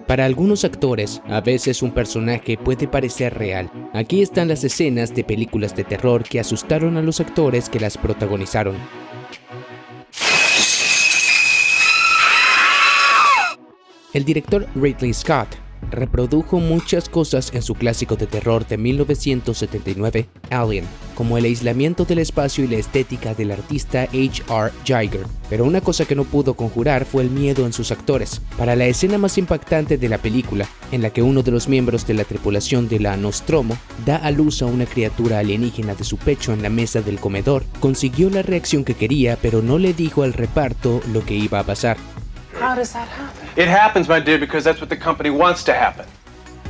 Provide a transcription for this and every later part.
Para algunos actores, a veces un personaje puede parecer real. Aquí están las escenas de películas de terror que asustaron a los actores que las protagonizaron. El director Ridley Scott reprodujo muchas cosas en su clásico de terror de 1979, Alien, como el aislamiento del espacio y la estética del artista H.R. Giger. Pero una cosa que no pudo conjurar fue el miedo en sus actores. Para la escena más impactante de la película, en la que uno de los miembros de la tripulación de la Nostromo da a luz a una criatura alienígena de su pecho en la mesa del comedor, consiguió la reacción que quería, pero no le dijo al reparto lo que iba a pasar. How does that happen? It happens, my dear, because that's what the company wants to happen.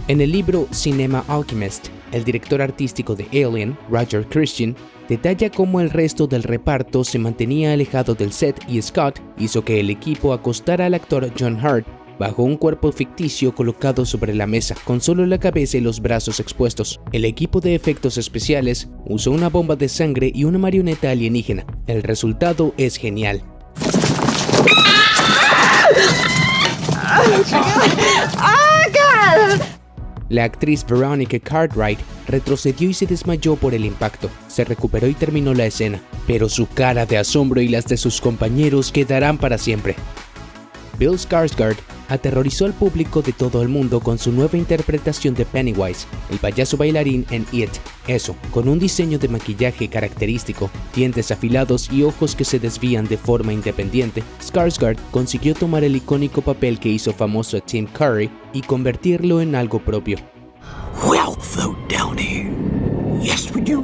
En el libro Cinema Alchemist, el director artístico de Alien, Roger Christian, detalla cómo el resto del reparto se mantenía alejado del set y Scott hizo que el equipo acostara al actor John Hurt bajo un cuerpo ficticio colocado sobre la mesa, con solo la cabeza y los brazos expuestos. El equipo de efectos especiales usó una bomba de sangre y una marioneta alienígena. El resultado es genial. La actriz Veronica Cartwright retrocedió y se desmayó por el impacto. Se recuperó y terminó la escena, pero su cara de asombro y las de sus compañeros quedarán para siempre. Bill Skarsgård aterrorizó al público de todo el mundo con su nueva interpretación de Pennywise, el payaso bailarín en It. Eso, con un diseño de maquillaje característico, dientes afilados y ojos que se desvían de forma independiente, Skarsgård consiguió tomar el icónico papel que hizo famoso a Tim Curry y convertirlo en algo propio. We'll float down here. Yes, we do.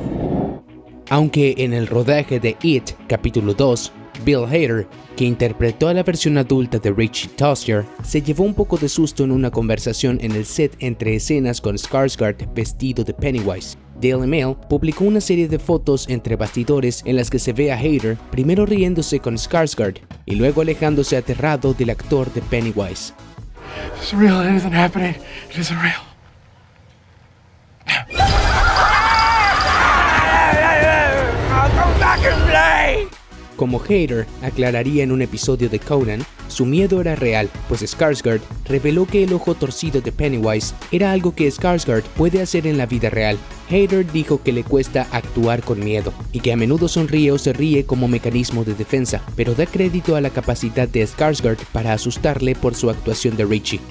Aunque en el rodaje de It, capítulo 2, Bill Hader, que interpretó a la versión adulta de Richie Tozier, se llevó un poco de susto en una conversación en el set entre escenas con Skarsgård vestido de Pennywise. Daily Mail publicó una serie de fotos entre bastidores en las que se ve a Hader primero riéndose con Skarsgård y luego alejándose aterrado del actor de Pennywise. It's real, it isn't happening. It isn't real. Como Hader aclararía en un episodio de Conan, su miedo era real, pues Skarsgård reveló que el ojo torcido de Pennywise era algo que Skarsgård puede hacer en la vida real. Hader dijo que le cuesta actuar con miedo y que a menudo sonríe o se ríe como mecanismo de defensa, pero da crédito a la capacidad de Skarsgård para asustarle por su actuación de Richie.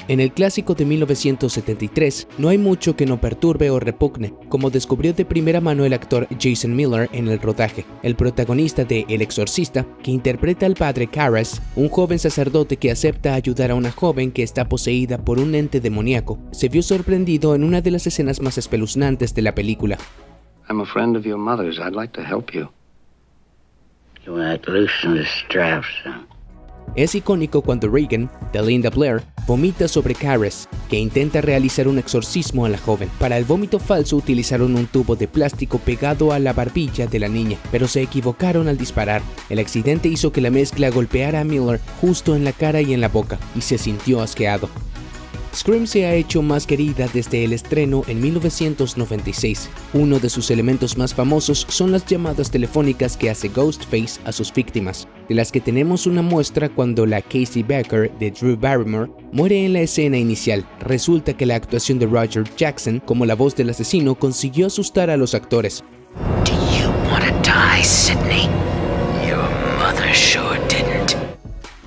En el clásico de 1973, no hay mucho que no perturbe o repugne, como descubrió de primera mano el actor Jason Miller en el rodaje. El protagonista de El Exorcista, que interpreta al padre Karras, un joven sacerdote que acepta ayudar a una joven que está poseída por un ente demoníaco, se vio sorprendido en una de las escenas más espeluznantes de la película. I'm a friend of your mother's. I'd like to help you. You want to loosen the straps, son. Es icónico cuando Regan, de Linda Blair, vomita sobre Karras, que intenta realizar un exorcismo a la joven. Para el vómito falso utilizaron un tubo de plástico pegado a la barbilla de la niña, pero se equivocaron al disparar. El accidente hizo que la mezcla golpeara a Miller justo en la cara y en la boca, y se sintió asqueado. Scream se ha hecho más querida desde el estreno en 1996. Uno de sus elementos más famosos son las llamadas telefónicas que hace Ghostface a sus víctimas, de las que tenemos una muestra cuando la Casey Becker de Drew Barrymore muere en la escena inicial. Resulta que la actuación de Roger Jackson como la voz del asesino consiguió asustar a los actores. Do you want to die, Sydney? Your mother sure didn't.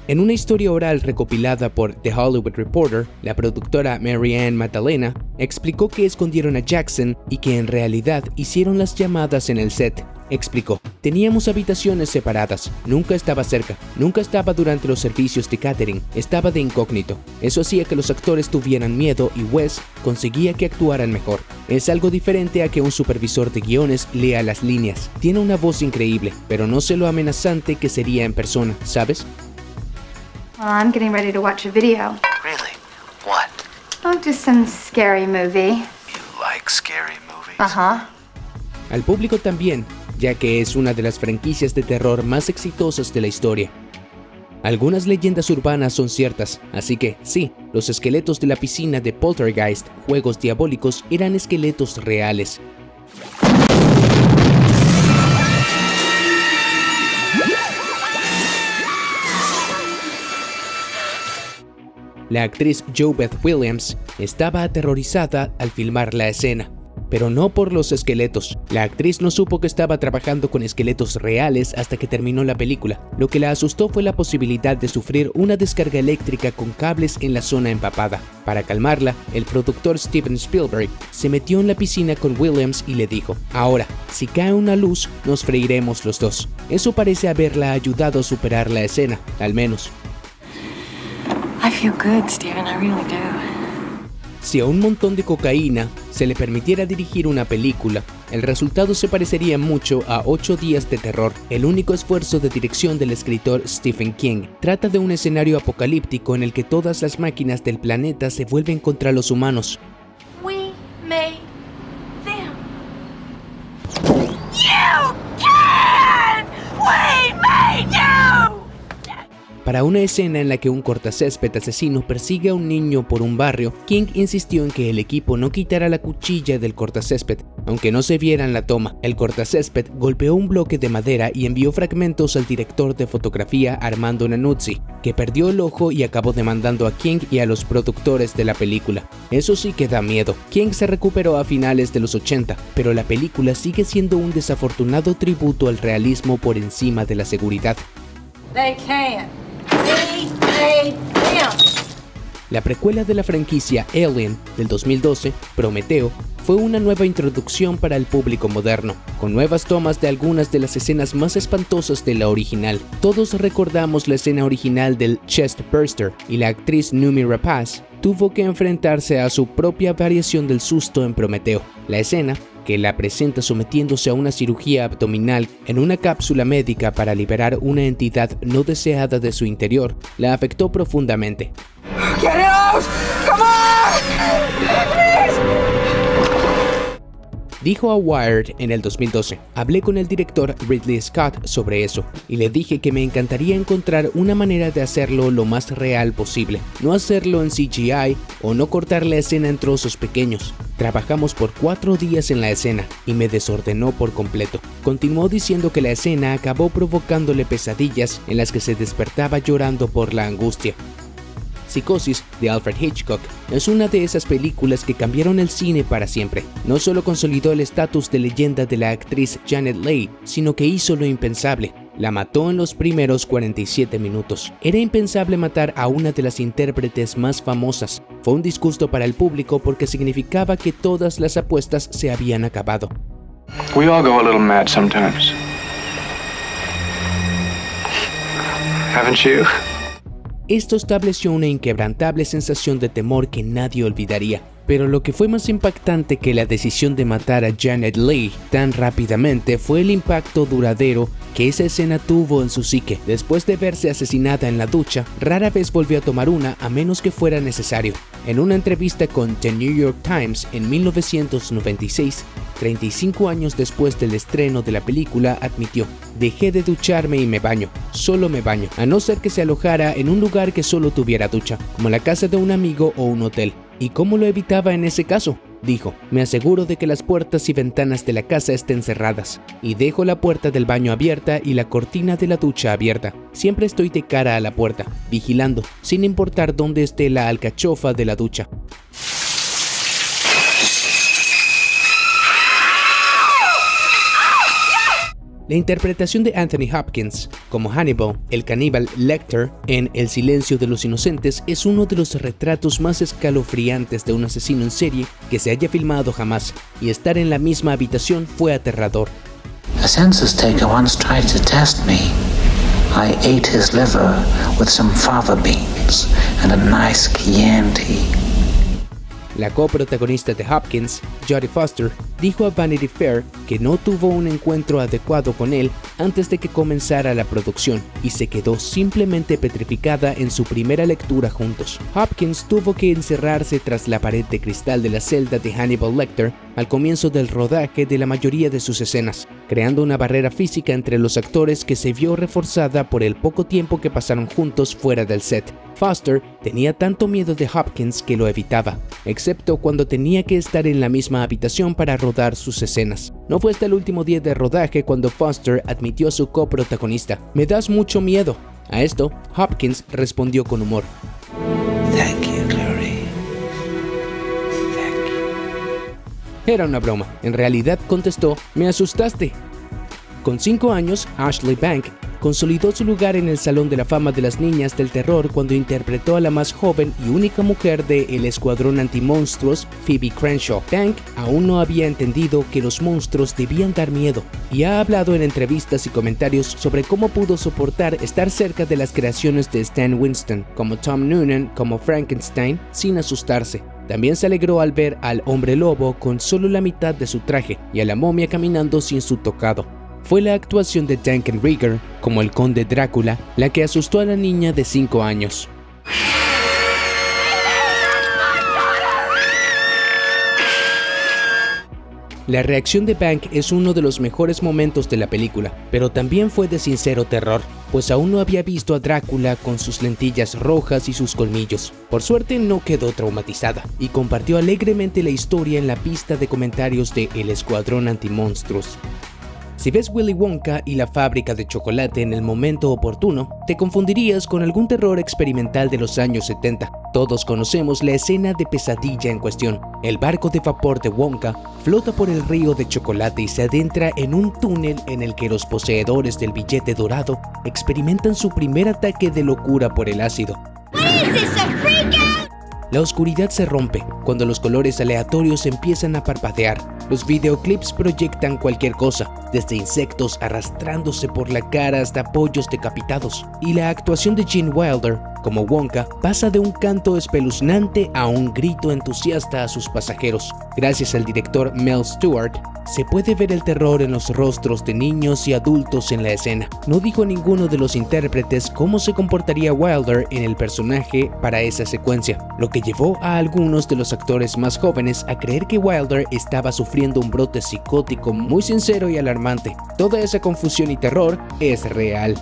En una historia oral recopilada por The Hollywood Reporter, la productora Mary Ann Magdalena explicó que escondieron a Jackson y que en realidad hicieron las llamadas en el set. Explicó: teníamos habitaciones separadas, nunca estaba cerca, nunca estaba durante los servicios de catering, estaba de incógnito. Eso hacía que los actores tuvieran miedo y Wes conseguía que actuaran mejor. Es algo diferente a que un supervisor de guiones lea las líneas. Tiene una voz increíble, pero no sé lo amenazante que sería en persona, ¿sabes? Well, I'm getting ready to watch a video. Really? What? Oh, just some scary movie. You like scary movies? Uh-huh. Al público también, ya que es una de las franquicias de terror más exitosas de la historia. Algunas leyendas urbanas son ciertas, así que sí, los esqueletos de la piscina de Poltergeist, Juegos Diabólicos, eran esqueletos reales. La actriz JoBeth Williams estaba aterrorizada al filmar la escena, pero no por los esqueletos. La actriz no supo que estaba trabajando con esqueletos reales hasta que terminó la película. Lo que la asustó fue la posibilidad de sufrir una descarga eléctrica con cables en la zona empapada. Para calmarla, el productor Steven Spielberg se metió en la piscina con Williams y le dijo: "Ahora, si cae una luz, nos freiremos los dos". Eso parece haberla ayudado a superar la escena, al menos. I feel good, Steven. I really do. Si a un montón de cocaína se le permitiera dirigir una película, el resultado se parecería mucho a 8 días de terror. El único esfuerzo de dirección del escritor Stephen King trata de un escenario apocalíptico en el que todas las máquinas del planeta se vuelven contra los humanos. We made them. You can! We made you! Para una escena en la que un cortacésped asesino persigue a un niño por un barrio, King insistió en que el equipo no quitara la cuchilla del cortacésped, aunque no se viera en la toma. El cortacésped golpeó un bloque de madera y envió fragmentos al director de fotografía Armando Iannuzzi, que perdió el ojo y acabó demandando a King y a los productores de la película. Eso sí que da miedo. King se recuperó a finales de los 80, pero la película sigue siendo un desafortunado tributo al realismo por encima de la seguridad. They can't. We made them. La precuela de la franquicia Alien del 2012, Prometeo, fue una nueva introducción para el público moderno, con nuevas tomas de algunas de las escenas más espantosas de la original. Todos recordamos la escena original del chest burster, y la actriz Noomi Rapace tuvo que enfrentarse a su propia variación del susto en Prometeo. La escena, que la presenta sometiéndose a una cirugía abdominal en una cápsula médica para liberar una entidad no deseada de su interior, la afectó profundamente. Get it out! Come on! Please! Dijo a Wired en el 2012: "Hablé con el director Ridley Scott sobre eso y le dije que me encantaría encontrar una manera de hacerlo lo más real posible, no hacerlo en CGI o no cortar la escena en trozos pequeños. Trabajamos por 4 días en la escena y me desordenó por completo". Continuó diciendo que la escena acabó provocándole pesadillas en las que se despertaba llorando por la angustia. Psicosis, de Alfred Hitchcock, es una de esas películas que cambiaron el cine para siempre. No solo consolidó el estatus de leyenda de la actriz Janet Leigh, sino que hizo lo impensable. La mató en los primeros 47 minutos. Era impensable matar a una de las intérpretes más famosas. Fue un disgusto para el público porque significaba que todas las apuestas se habían acabado. We all go a little mad sometimes. Haven't you? Esto estableció una inquebrantable sensación de temor que nadie olvidaría. Pero lo que fue más impactante que la decisión de matar a Janet Leigh tan rápidamente fue el impacto duradero que esa escena tuvo en su psique. Después de verse asesinada en la ducha, rara vez volvió a tomar una a menos que fuera necesario. En una entrevista con The New York Times en 1996, 35 años después del estreno de la película, admitió: "Dejé de ducharme y me baño, solo me baño, a no ser que se alojara en un lugar que solo tuviera ducha, como la casa de un amigo o un hotel". ¿Y cómo lo evitaba en ese caso? Dijo: "Me aseguro de que las puertas y ventanas de la casa estén cerradas, y dejo la puerta del baño abierta y la cortina de la ducha abierta. Siempre estoy de cara a la puerta, vigilando, sin importar dónde esté la alcachofa de la ducha". La interpretación de Anthony Hopkins como Hannibal, el caníbal Lecter, en El silencio de los inocentes es uno de los retratos más escalofriantes de un asesino en serie que se haya filmado jamás, y estar en la misma habitación fue aterrador. A census taker once tried to test me. I ate his liver with some fava beans and a nice Chianti. La coprotagonista de Hopkins, Jodie Foster, dijo a Vanity Fair que no tuvo un encuentro adecuado con él antes de que comenzara la producción y se quedó simplemente petrificada en su primera lectura juntos. Hopkins tuvo que encerrarse tras la pared de cristal de la celda de Hannibal Lecter al comienzo del rodaje de la mayoría de sus escenas, creando una barrera física entre los actores que se vio reforzada por el poco tiempo que pasaron juntos fuera del set. Foster tenía tanto miedo de Hopkins que lo evitaba, excepto cuando tenía que estar en la misma habitación para rodar sus escenas. No fue hasta el último día de rodaje cuando Foster admitió a su coprotagonista: "Me das mucho miedo". A esto, Hopkins respondió con humor: Thank Era una broma. En realidad contestó, me asustaste. Con 5 años, Ashley Bank consolidó su lugar en el Salón de la Fama de las Niñas del Terror cuando interpretó a la más joven y única mujer de El Escuadrón Antimonstruos, Phoebe Crenshaw. Bank aún no había entendido que los monstruos debían dar miedo y ha hablado en entrevistas y comentarios sobre cómo pudo soportar estar cerca de las creaciones de Stan Winston, como Tom Noonan, como Frankenstein, sin asustarse. También se alegró al ver al hombre lobo con solo la mitad de su traje y a la momia caminando sin su tocado. Fue la actuación de Duncan Rieger como el conde Drácula la que asustó a la niña de 5 años. La reacción de Bank es uno de los mejores momentos de la película, pero también fue de sincero terror, pues aún no había visto a Drácula con sus lentillas rojas y sus colmillos. Por suerte no quedó traumatizada y compartió alegremente la historia en la pista de comentarios de El Escuadrón Antimonstruos. Si ves Willy Wonka y la fábrica de chocolate en el momento oportuno, te confundirías con algún terror experimental de los años 70. Todos conocemos la escena de pesadilla en cuestión. El barco de vapor de Wonka flota por el río de chocolate y se adentra en un túnel en el que los poseedores del billete dorado experimentan su primer ataque de locura por el ácido. La oscuridad se rompe cuando los colores aleatorios empiezan a parpadear. Los videoclips proyectan cualquier cosa, desde insectos arrastrándose por la cara hasta pollos decapitados. Y la actuación de Gene Wilder, como Wonka, pasa de un canto espeluznante a un grito entusiasta a sus pasajeros. Gracias al director Mel Stewart, se puede ver el terror en los rostros de niños y adultos en la escena. No dijo ninguno de los intérpretes cómo se comportaría Wilder en el personaje para esa secuencia, lo que llevó a algunos de los actores más jóvenes a creer que Wilder estaba sufriendo un brote psicótico muy sincero y alarmante. Toda esa confusión y terror es real.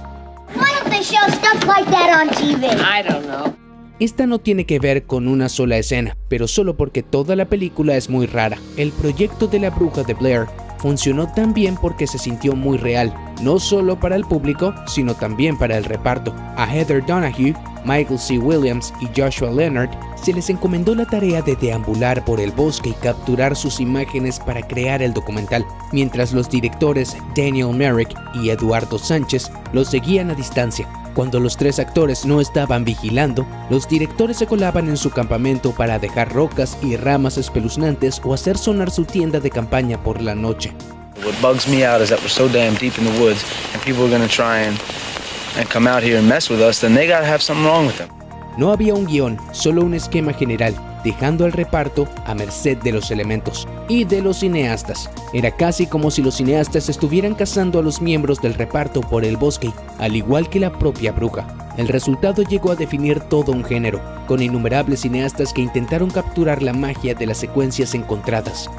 Esta no tiene que ver con una sola escena, pero solo porque toda la película es muy rara. El proyecto de la bruja de Blair funcionó tan bien porque se sintió muy real, no solo para el público, sino también para el reparto. A Heather Donahue, Michael C. Williams y Joshua Leonard se les encomendó la tarea de deambular por el bosque y capturar sus imágenes para crear el documental, mientras los directores Daniel Myrick y Eduardo Sánchez los seguían a distancia. Cuando los 3 actores no estaban vigilando, los directores se colaban en su campamento para dejar rocas y ramas espeluznantes o hacer sonar su tienda de campaña por la noche. What bugs me out is that we're so damn deep in the woods and people are going to try and come out here and mess with us, then they got to have something wrong with them. No había un guión, solo un esquema general, dejando al reparto a merced de los elementos y de los cineastas. Era casi como si los cineastas estuvieran cazando a los miembros del reparto por el bosque, al igual que la propia bruja. El resultado llegó a definir todo un género, con innumerables cineastas que intentaron capturar la magia de las secuencias encontradas.